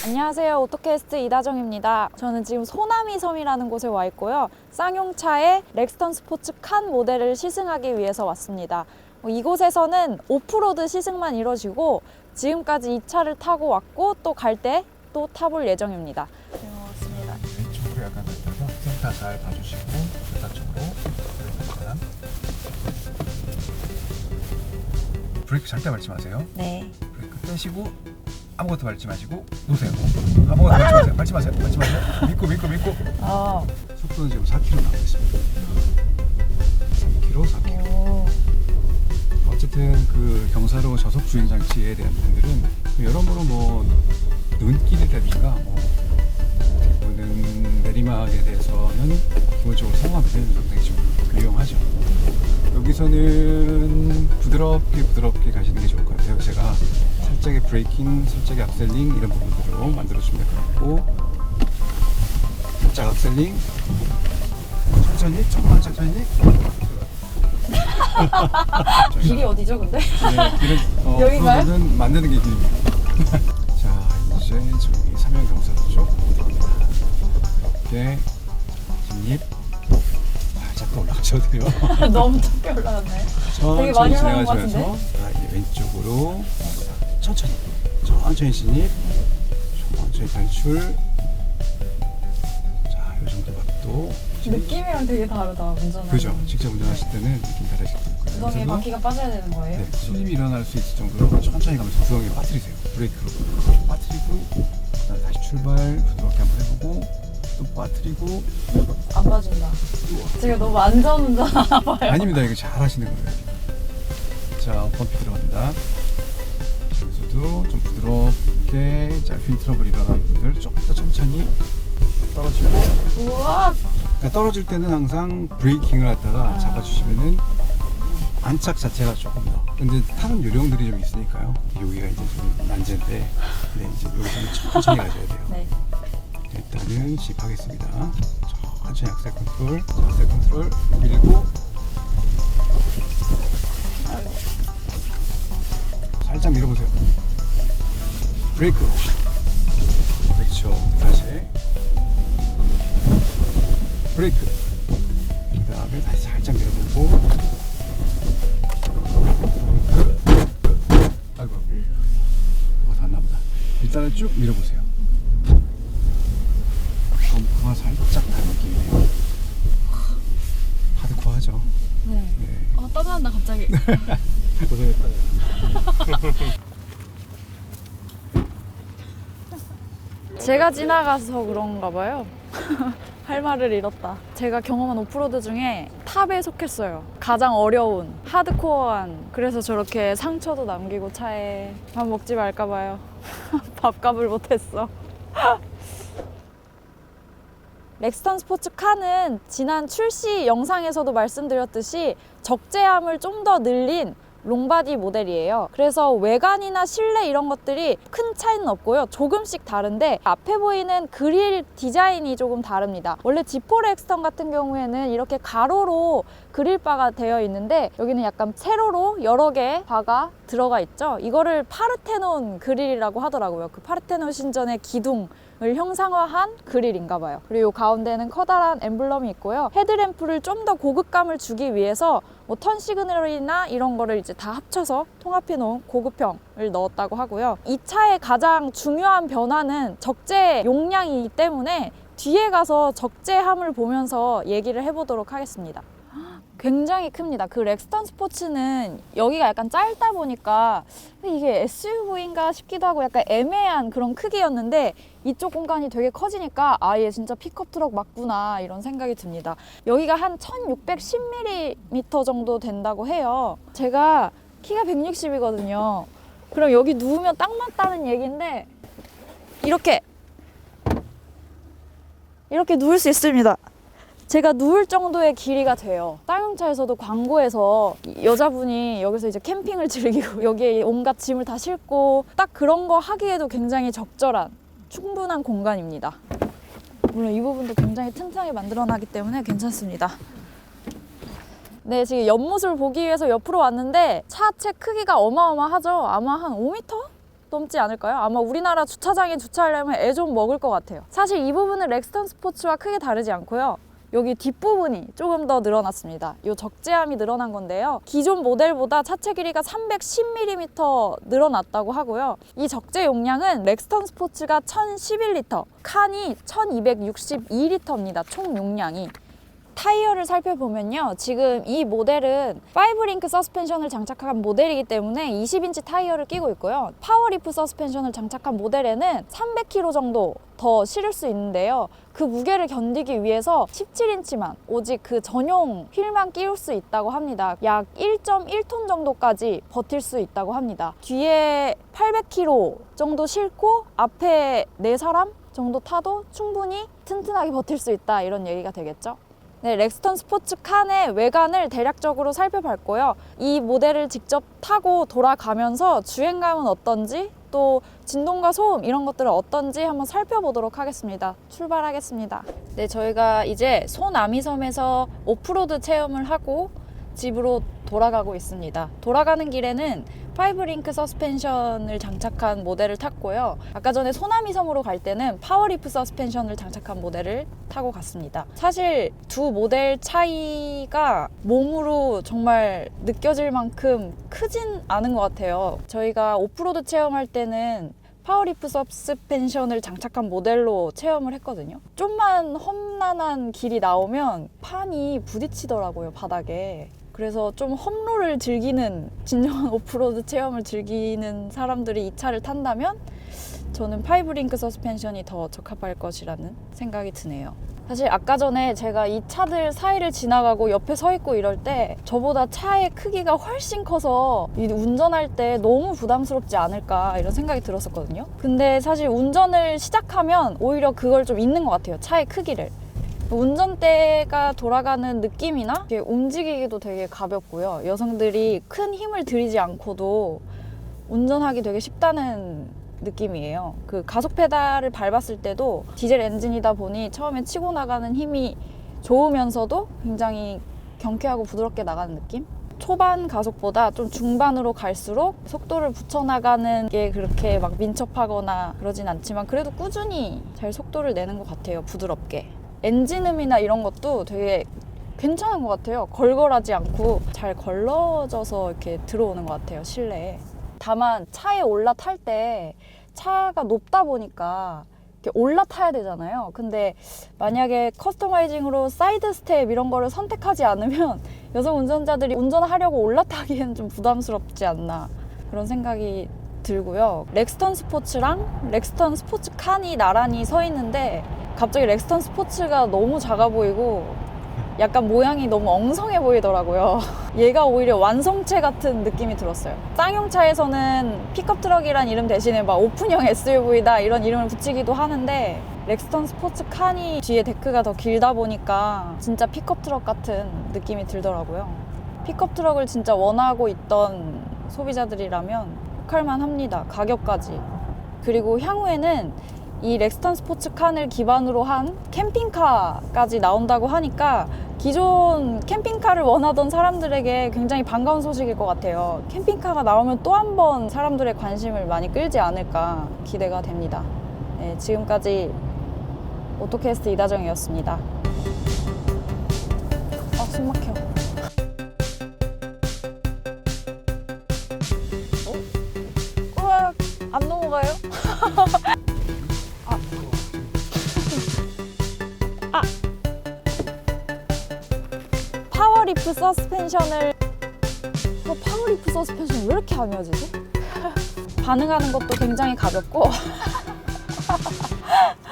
안녕하세요. 오토캐스트 이다정입니다. 저는 지금 소나미 섬이라는 곳에 와 있고요. 쌍용차의 렉스턴 스포츠 칸 모델을 시승하기 위해서 왔습니다. 이곳에서는 오프로드 시승만 이루어지고 지금까지 이 차를 타고 왔고 또 갈 때 또 타볼 예정입니다. 왔습니다. 왼쪽으로 약간 넓혀서 센터 잘 봐주시고 바닥쪽으로 들어갑니다. 브레이크 절대 밟지 마세요. 네. 브레이크 떼시고 아무것도 밟지 마시고 놓으세요. 아무것도 밟지 마세요. 밟지 마세요. 믿고. 속도는 지금 4km 나오고 있습니다. 3km, 4km. 어쨌든 그 경사로 저속 주행 장치에 대한 부분들은 여러모로 뭐 눈길이라든가 또는 내리막에 대해서는 기본적으로 사용하면 상당히 좀 유용하죠. 여기서는 부드럽게 가시는 게 좋을 것 같아요. 제가 살짝의 브레이킹, 살짝의 악셀링 이런 부분들로 만들어주면 될 것 같고, 살짝 악셀링, 조금만 천천히. 길이 어디죠, 근데? 네, 길은 여기가요? 프로는 만드는 게 길입니다. 자, 이제 저기 삼양 경사도 쪽 이렇게 진입. 살짝 더 올라가셔도 돼요. 너무 높게 올라갔나요? 되게 많이 천천히 올라간 것 진행하시면서 이제 왼쪽으로 천천히 진입, 천천히 탈출. 자, 이 정도 각도. 느낌이랑 되게 다르다, 운전하는. 그죠? 직접 운전하실 때는 느낌 다르실 거예요. 구덩이에 바퀴가 빠져야 되는 거예요? 네, 수입이 일어날 수 있을 정도로 천천히 가면서 구덩이에 빠뜨리세요. 브레이크로 빠뜨리고, 그다음 다시 출발 부드럽게 한번 해보고, 또 빠뜨리고. 안 빠진다. 제가 너무 안전 운전하나 봐요. 아닙니다. 이거 잘 하시는 거예요. 자, 범피 들어갑니다. 여기서도 좀 부드럽게, 자, 휠 트러블 일어나는 분들 조금 더 천천히 떨어지고. 우와! 그러니까 떨어질 때는 항상 브레이킹을 갖다가 잡아주시면은 안착 자체가 조금 더. 근데 타는 요령들이 좀 있으니까요. 여기가 이제 좀 난제인데, 네, 이제 여기서는 천천히 가셔야 돼요. 네. 일단은 시작하겠습니다. 천천히 악셀 컨트롤 밀고 살짝 밀어보세요. 브레이크. 그렇죠. 다시 브레이크. 그 다음에 다시 살짝 밀어보고. 아이고, 뭐가 닿나보다. 일단은 쭉 밀어보세요. 점프가 살짝 다른 느낌이네요. 하드코어하죠. 네. 떠난다, 갑자기. 고생했다. 제가 지나가서 그런가 봐요. 할 말을 잃었다. 제가 경험한 오프로드 중에 탑에 속했어요. 가장 어려운, 하드코어한. 그래서 저렇게 상처도 남기고 차에 밥 먹지 말까 봐요. 밥값을 못했어. 렉스턴 스포츠 칸은 지난 출시 영상에서도 말씀드렸듯이 적재함을 좀 더 늘린 롱바디 모델이에요. 그래서 외관이나 실내 이런 것들이 큰 차이는 없고요. 조금씩 다른데 앞에 보이는 그릴 디자인이 조금 다릅니다. 원래 G4 렉스턴 같은 경우에는 이렇게 가로로 그릴 바가 되어 있는데 여기는 약간 세로로 여러 개 바가 들어가 있죠. 이거를 파르테논 그릴이라고 하더라고요. 그 파르테논 신전의 기둥 을 형상화한 그릴인가 봐요. 그리고 가운데는 커다란 엠블럼이 있고요. 헤드램프를 좀 더 고급감을 주기 위해서 뭐 턴 시그널이나 이런 거를 이제 다 합쳐서 통합해 놓은 고급형을 넣었다고 하고요. 이 차의 가장 중요한 변화는 적재 용량이기 때문에 뒤에 가서 적재함을 보면서 얘기를 해보도록 하겠습니다. 굉장히 큽니다. 그 렉스턴 스포츠는 여기가 약간 짧다 보니까 이게 SUV인가 싶기도 하고 약간 애매한 그런 크기였는데 이쪽 공간이 되게 커지니까 얘 진짜 픽업 트럭 맞구나 이런 생각이 듭니다. 여기가 한 1610mm 정도 된다고 해요. 제가 키가 160이거든요. 그럼 여기 누우면 딱 맞다는 얘기인데 이렇게 누울 수 있습니다. 제가 누울 정도의 길이가 돼요. 쌍용차에서도 광고에서 여자분이 여기서 이제 캠핑을 즐기고 여기에 온갖 짐을 다 싣고 딱 그런 거 하기에도 굉장히 적절한 충분한 공간입니다. 물론 이 부분도 굉장히 튼튼하게 만들어놨기 때문에 괜찮습니다. 네, 지금 옆모습을 보기 위해서 옆으로 왔는데 차체 크기가 어마어마하죠. 아마 한 5m 넘지 않을까요? 아마 우리나라 주차장에 주차하려면 애 좀 먹을 것 같아요. 사실 이 부분은 렉스턴 스포츠와 크게 다르지 않고요. 여기 뒷부분이 조금 더 늘어났습니다. 이 적재함이 늘어난 건데요. 기존 모델보다 차체 길이가 310mm 늘어났다고 하고요. 이 적재 용량은 렉스턴 스포츠가 1011L, 칸이 1262L입니다. 총 용량이. 타이어를 살펴보면요. 지금 이 모델은 5링크 서스펜션을 장착한 모델이기 때문에 20인치 타이어를 끼고 있고요. 파워리프 서스펜션을 장착한 모델에는 300kg 정도 더 실을 수 있는데요. 그 무게를 견디기 위해서 17인치만 오직 그 전용 휠만 끼울 수 있다고 합니다. 약 1.1톤 정도까지 버틸 수 있다고 합니다. 뒤에 800kg 정도 싣고 앞에 4사람 정도 타도 충분히 튼튼하게 버틸 수 있다, 이런 얘기가 되겠죠. 네, 렉스턴 스포츠 칸의 외관을 대략적으로 살펴봤고요. 이 모델을 직접 타고 돌아가면서 주행감은 어떤지, 또 진동과 소음 이런 것들은 어떤지 한번 살펴보도록 하겠습니다. 출발하겠습니다. 네, 저희가 이제 소남이섬에서 오프로드 체험을 하고 집으로 돌아가고 있습니다. 돌아가는 길에는 5링크 서스펜션을 장착한 모델을 탔고요. 아까 전에 소남이섬으로 갈 때는 파워리프 서스펜션을 장착한 모델을 타고 갔습니다. 사실 두 모델 차이가 몸으로 정말 느껴질 만큼 크진 않은 것 같아요. 저희가 오프로드 체험할 때는 파워리프 서스펜션을 장착한 모델로 체험을 했거든요. 좀만 험난한 길이 나오면 판이 부딪히더라고요, 바닥에. 그래서 좀 험로를 즐기는, 진정한 오프로드 체험을 즐기는 사람들이 이 차를 탄다면 저는 5링크 서스펜션이 더 적합할 것이라는 생각이 드네요. 사실 아까 전에 제가 이 차들 사이를 지나가고 옆에 서 있고 이럴 때 저보다 차의 크기가 훨씬 커서 운전할 때 너무 부담스럽지 않을까 이런 생각이 들었었거든요. 근데 사실 운전을 시작하면 오히려 그걸 좀 잊는 것 같아요, 차의 크기를. 운전대가 돌아가는 느낌이나 움직이기도 되게 가볍고요. 여성들이 큰 힘을 들이지 않고도 운전하기 되게 쉽다는 느낌이에요. 그 가속 페달을 밟았을 때도 디젤 엔진이다 보니 처음에 치고 나가는 힘이 좋으면서도 굉장히 경쾌하고 부드럽게 나가는 느낌? 초반 가속보다 좀 중반으로 갈수록 속도를 붙여나가는 게 그렇게 막 민첩하거나 그러진 않지만 그래도 꾸준히 잘 속도를 내는 것 같아요, 부드럽게. 엔진음이나 이런 것도 되게 괜찮은 것 같아요. 걸걸하지 않고 잘 걸러져서 이렇게 들어오는 것 같아요, 실내에. 다만 차에 올라탈 때 차가 높다 보니까 이렇게 올라타야 되잖아요. 근데 만약에 커스터마이징으로 사이드 스텝 이런 거를 선택하지 않으면 여성 운전자들이 운전하려고 올라타기에는 좀 부담스럽지 않나, 그런 생각이 들고요. 렉스턴 스포츠랑 렉스턴 스포츠 칸이 나란히 서 있는데 갑자기 렉스턴 스포츠가 너무 작아 보이고 약간 모양이 너무 엉성해 보이더라고요. 얘가 오히려 완성체 같은 느낌이 들었어요. 쌍용차에서는 픽업 트럭이란 이름 대신에 막 오픈형 SUV다 이런 이름을 붙이기도 하는데 렉스턴 스포츠 칸이 뒤에 데크가 더 길다 보니까 진짜 픽업 트럭 같은 느낌이 들더라고요. 픽업 트럭을 진짜 원하고 있던 소비자들이라면 혹할만 합니다. 가격까지. 그리고 향후에는 이 렉스턴 스포츠 칸을 기반으로 한 캠핑카까지 나온다고 하니까 기존 캠핑카를 원하던 사람들에게 굉장히 반가운 소식일 것 같아요. 캠핑카가 나오면 또 한 번 사람들의 관심을 많이 끌지 않을까 기대가 됩니다. 네, 지금까지 오토캐스트 이다정이었습니다. 아, 숨 막혀. 우와, 안 넘어가요? 파워리프 서스펜션을 파워리프 서스펜션 왜 이렇게 안 헤어지지? 반응하는 것도 굉장히 가볍고